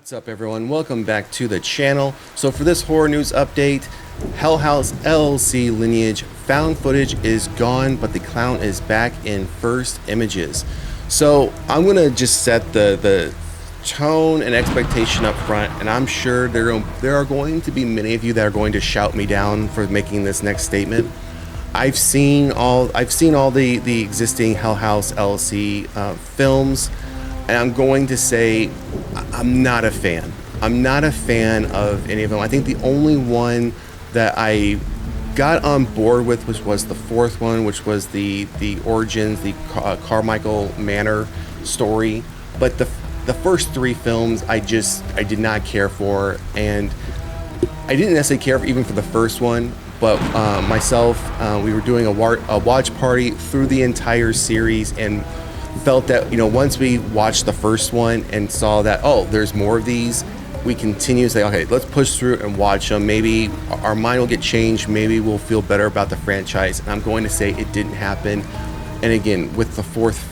What's up, everyone? Welcome back to the channel. So for this horror news update, Hell House LLC Lineage found footage is gone, but the clown is back in first images. So I'm gonna just set the tone and expectation up front, and I'm sure there are going to be many of you that are going to shout me down for making this next statement. I've seen all the existing Hell House LLC films, and I'm going to say I'm not a fan. I'm not a fan of any of them. I think the only one that I got on board with was the fourth one, which was the origins, the Carmichael Manor story. But the first three films I did not care for, and I didn't necessarily care even for the first one. But myself, we were doing a watch party through the entire series, and felt that, you know, once we watched the first one and saw that, oh, there's more of these, we continue to say, okay, let's push through and watch them. Maybe our mind will get changed. Maybe we'll feel better about the franchise. And I'm going to say it didn't happen. And again, with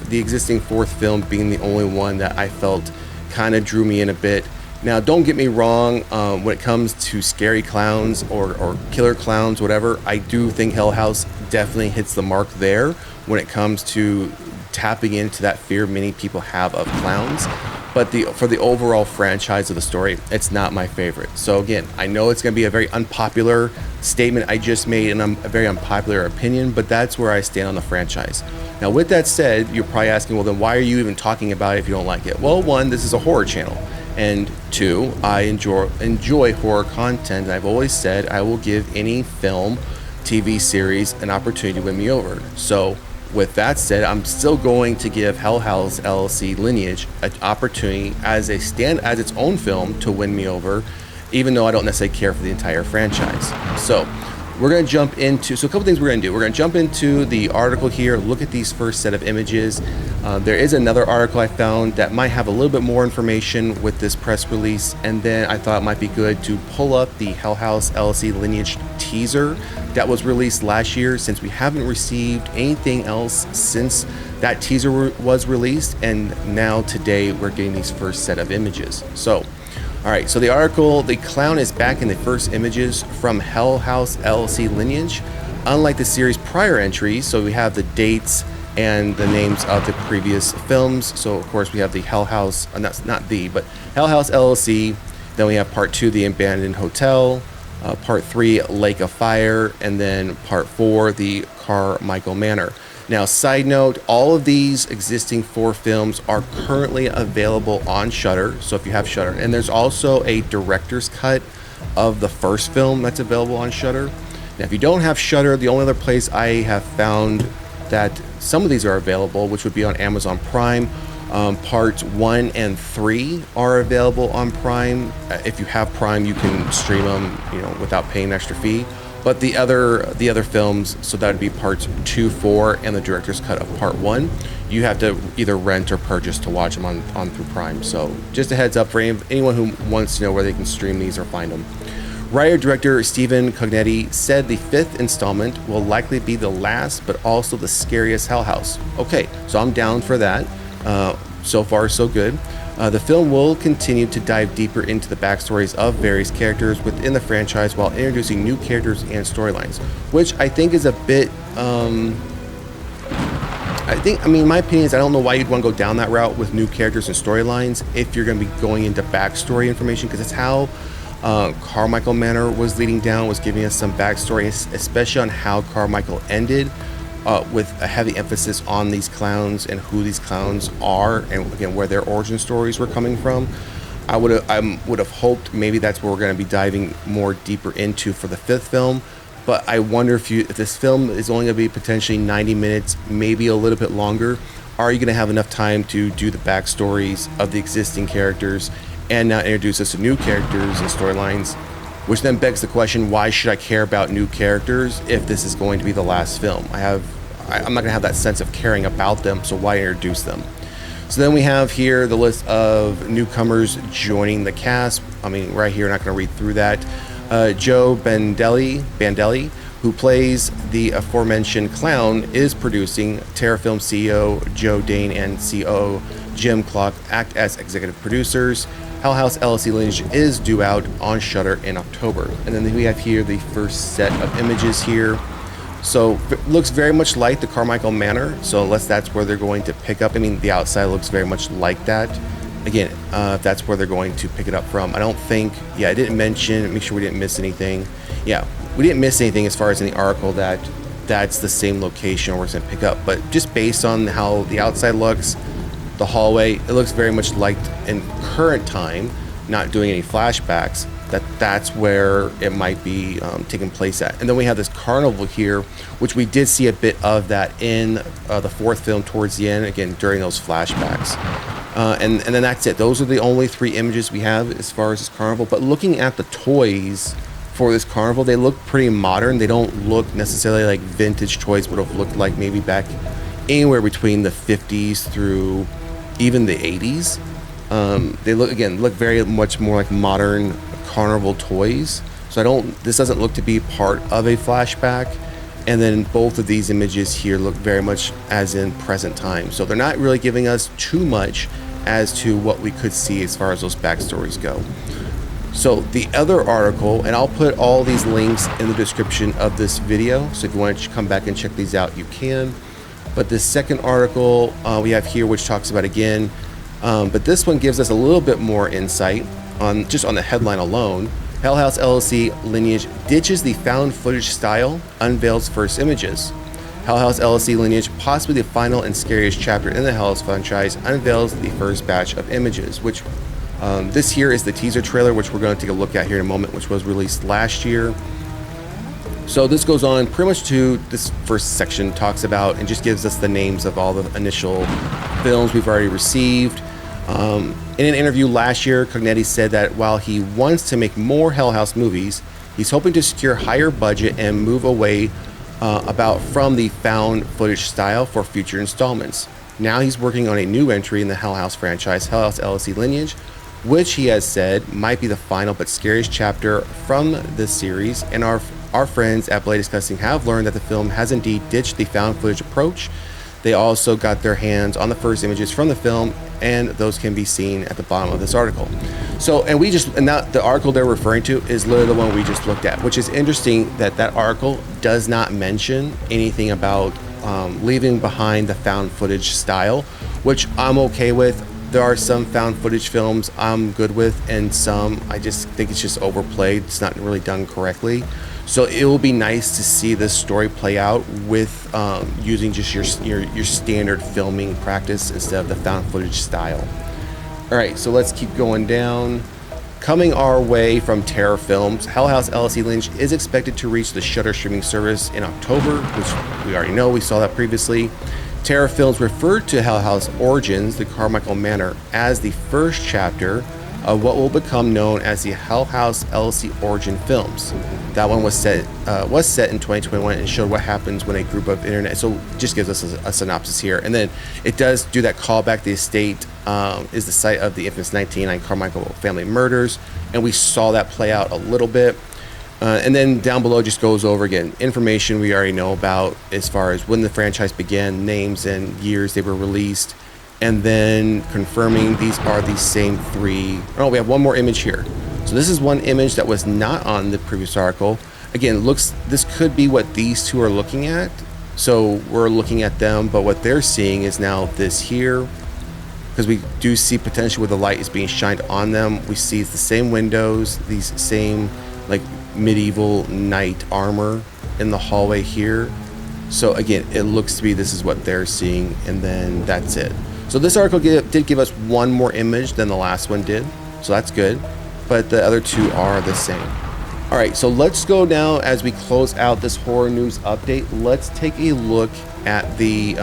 the existing fourth film being the only one that I felt kind of drew me in a bit. Now, don't get me wrong, when it comes to scary clowns or killer clowns, whatever, I do think Hell House definitely hits the mark there when it comes to tapping into that fear many people have of clowns. But for the overall franchise of the story, it's not my favorite. So again, I know it's going to be a very unpopular statement I just made, and a very unpopular opinion, but that's where I stand on the franchise. Now, with that said, you're probably asking, well, then why are you even talking about it if you don't like it? Well, one, this is a horror channel. And two, I enjoy horror content. I've always said I will give any film, TV series an opportunity to win me over. So with that said, I'm still going to give Hell House LLC Lineage an opportunity as its own film to win me over, even though I don't necessarily care for the entire franchise. So we're going to jump into, a couple things we're going to do. We're going to jump into the article here, look at these first set of images. There is another article I found that might have a little bit more information with this press release, and then I thought it might be good to pull up the Hell House LLC Lineage teaser that was released last year, since we haven't received anything else since that teaser was released, and now today we're getting these first set of images. So all right, so the article, the clown is back in the first images from Hell House LLC Lineage. Unlike the series' prior entries, so we have the dates and the names of the previous films. So of course we have the Hell House, but Hell House LLC. Then we have part 2, the abandoned hotel, part 3, Lake of Fire, and then part 4, the Carmichael Manor. Now, side note, all of these existing 4 films are currently available on Shudder. So if you have Shudder, and there's also a director's cut of the first film that's available on Shudder. Now, if you don't have Shudder, the only other place I have found that some of these are available, which would be on Amazon Prime. Parts 1 and 3 are available on Prime. If you have Prime, you can stream them, you know, without paying an extra fee. But the other films, so that would be parts 2, 4, and the director's cut of part 1, you have to either rent or purchase to watch them on through Prime. So just a heads up for anyone who wants to know where they can stream these or find them. Writer-director Stephen Cognetti said the 5th installment will likely be the last, but also the scariest Hell House. Okay, so I'm down for that. So far, so good. The film will continue to dive deeper into the backstories of various characters within the franchise while introducing new characters and storylines, which I think is a bit, my opinion is I don't know why you'd want to go down that route with new characters and storylines if you're going to be going into backstory information, because it's how Carmichael Manor was leading down, was giving us some backstory, especially on how Carmichael ended. With a heavy emphasis on these clowns and who these clowns are, and again where their origin stories were coming from. I would have hoped maybe that's where we're going to be diving more deeper into for the 5th film. But I wonder if this film is only going to be potentially 90 minutes, maybe a little bit longer. Are you going to have enough time to do the backstories of the existing characters and not introduce us to new characters and storylines? Which then begs the question, why should I care about new characters if this is going to be the last film? I'm not going to have that sense of caring about them, so why introduce them? So then we have here the list of newcomers joining the cast. I mean, right here, I'm not going to read through that. Joe Bandelli, who plays the aforementioned clown, is producing. Terrafilm CEO Joe Dane and COO Jim Clark act as executive producers. Hell House LLC Lineage is due out on Shudder in October. And then we have here the first set of images here. So it looks very much like the Carmichael Manor. So unless that's where they're going to pick up, I mean, the outside looks very much like that. Again, if that's where they're going to pick it up from. I don't think, yeah, I didn't mention, make sure we didn't miss anything. Yeah, we didn't miss anything as far as in the article that that's the same location where it's going to pick up. But just based on how the outside looks, the hallway, it looks very much like in current time, not doing any flashbacks, that's where it might be taking place at. And then we have this carnival here, which we did see a bit of that in the fourth film towards the end, again, during those flashbacks. And then that's it. Those are the only 3 images we have as far as this carnival. But looking at the toys for this carnival, they look pretty modern. They don't look necessarily like vintage toys would have looked like maybe back anywhere between the 50s through even the 80s. They look very much more like modern carnival toys. So this doesn't look to be part of a flashback. And then both of these images here look very much as in present time. So they're not really giving us too much as to what we could see as far as those backstories go. So the other article, and I'll put all these links in the description of this video. So if you want to come back and check these out, you can. But the second article we have here, which talks about again, but this one gives us a little bit more insight on just on the headline alone. Hell House LLC Lineage ditches the found footage style, unveils first images. Hell House LLC Lineage, possibly the final and scariest chapter in the Hell House franchise, unveils the first batch of images, which this here is the teaser trailer, which we're going to take a look at here in a moment, which was released last year. So this goes on pretty much to this first section, talks about and just gives us the names of all the initial films we've already received. In an interview last year, Cognetti said that while he wants to make more Hell House movies, he's hoping to secure higher budget and move away from the found footage style for future installments. Now he's working on a new entry in the Hell House franchise, Hell House LLC Lineage, which he has said might be the final but scariest chapter from this series. And our friends at Blade Discussing have learned that the film has indeed ditched the found footage approach. They also got their hands on the first images from the film, and those can be seen at the bottom of this article. So, and the article they're referring to is literally the one we just looked at, which is interesting that article does not mention anything about leaving behind the found footage style, which I'm okay with. There are some found footage films I'm good with, and some I just think it's just overplayed. It's not really done correctly. So it will be nice to see this story play out with using just your standard filming practice instead of the found footage style. All right, so let's keep going down. Coming our way from Terror Films, Hell House LLC Lineage is expected to reach the Shudder streaming service in October, which we already know, we saw that previously. Terror Films referred to Hell House Origins, the Carmichael Manor, as the first chapter of what will become known as the Hell House LLC Origin films. That one was set in 2021 and showed what happens when a group of internet. So it just gives us a synopsis here, and then it does do that callback. The estate is the site of the infamous 1989 Carmichael family murders, and we saw that play out a little bit. And then down below just goes over again information we already know about as far as when the franchise began, names and years they were released, and then confirming these are the same 3. Oh, we have one more image here. So this is one image that was not on the previous article. Again, this could be what these 2 are looking at. So we're looking at them, but what they're seeing is now this here, because we do see potentially where the light is being shined on them. We see it's the same windows, these same like medieval knight armor in the hallway here. So again, it looks to be this is what they're seeing, and then that's it. So this article did give us one more image than the last one did, so that's good, but the other 2 are the same. All right, so let's go now as we close out this horror news update. Let's take a look at the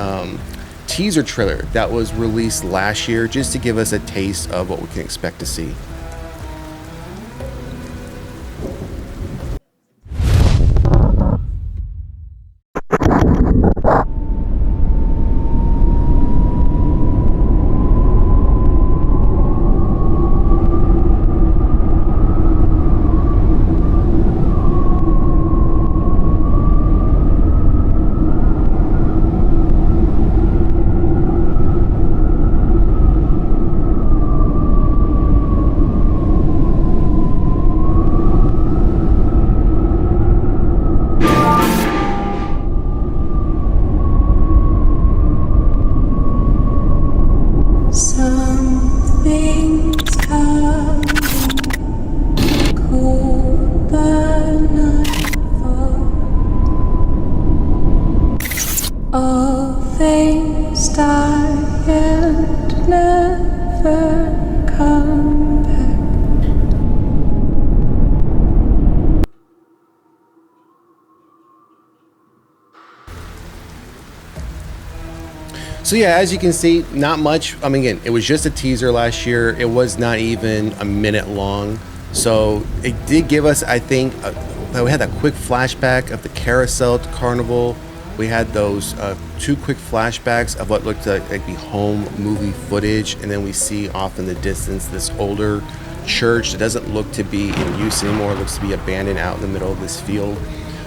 teaser trailer that was released last year, just to give us a taste of what we can expect to see. never come back. So yeah, as you can see, not much. I mean, again, it was just a teaser last year. It was not even a minute long. So it did give us, I think, we had that quick flashback of the carousel at the carnival. We had those 2 quick flashbacks of what looked like the home movie footage. And then we see off in the distance this older church that doesn't look to be in use anymore. It looks to be abandoned out in the middle of this field.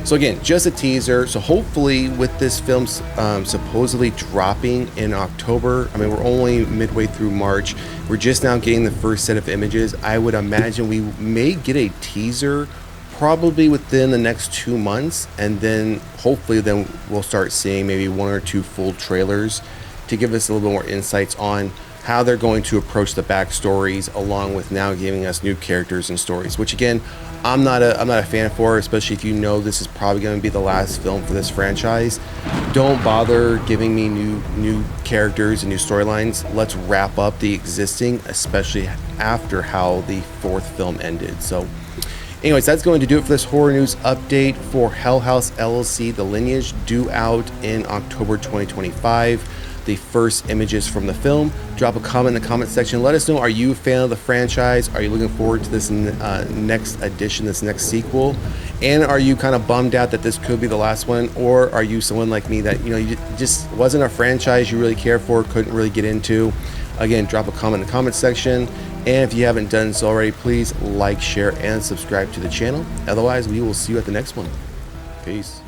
So again, just a teaser. So hopefully with this film supposedly dropping in October, I mean, we're only midway through March. We're just now getting the first set of images. I would imagine we may get a teaser probably within the next 2 months. And then hopefully then we'll start seeing maybe 1 or 2 full trailers to give us a little bit more insights on how they're going to approach the backstories, along with now giving us new characters and stories, which again, I'm not a fan for, especially if you know this is probably going to be the last film for this franchise. Don't bother giving me new characters and new storylines. Let's wrap up the existing, especially after how the 4th film ended. So anyways, that's going to do it for this horror news update for Hell House LLC, The Lineage, due out in October 2025. The first images from the film. Drop a comment in the comment section. Let us know, are you a fan of the franchise? Are you looking forward to this next edition, this next sequel? And are you kind of bummed out that this could be the last one? Or are you someone like me that, you know, you just wasn't a franchise you really cared for, couldn't really get into? Again, drop a comment in the comment section. And if you haven't done so already, please like, share, and subscribe to the channel. Otherwise, we will see you at the next one. Peace.